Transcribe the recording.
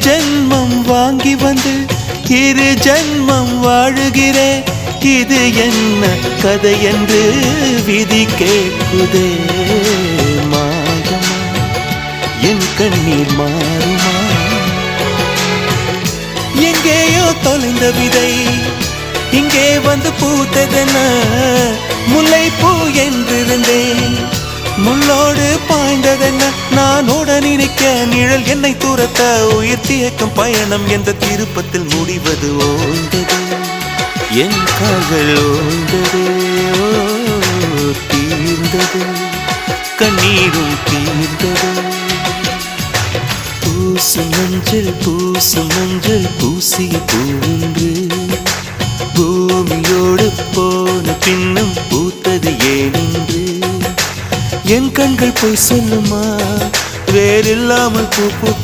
ஜென்மம் வாங்கி வந்து இரு ஜென்மம் வாழுகிறேன். இது என்ன கதை என்று விதி கேட்குதே. மாயமா என் கண்ணீர் மாறுமா? எங்கேயோ தொலைந்த விதை இங்கே வந்து பூத்ததென முல்லை பூ என்றிருந்தேன். முள்ளோடு பாய்ந்ததென்ன நான் உடன் நிற்க நிழல் என்னை தூரத்த உயிர் தியக்கும் பயணம் என்ற திருப்பத்தில் முடிவது ஓய்ந்தது. என் கால்கள் ஓய்ந்தது, தீர்ந்தது, கண்ணீரும் தீர்ந்தது. பூசும் மஞ்சள் பூசிய பூன்று பூமியோடு போன பின்னும் பூத்தது ஏனென்று என் கண்கள் போய் சொல்லுமா? வேறில்லாமல் பூ பூக்கும்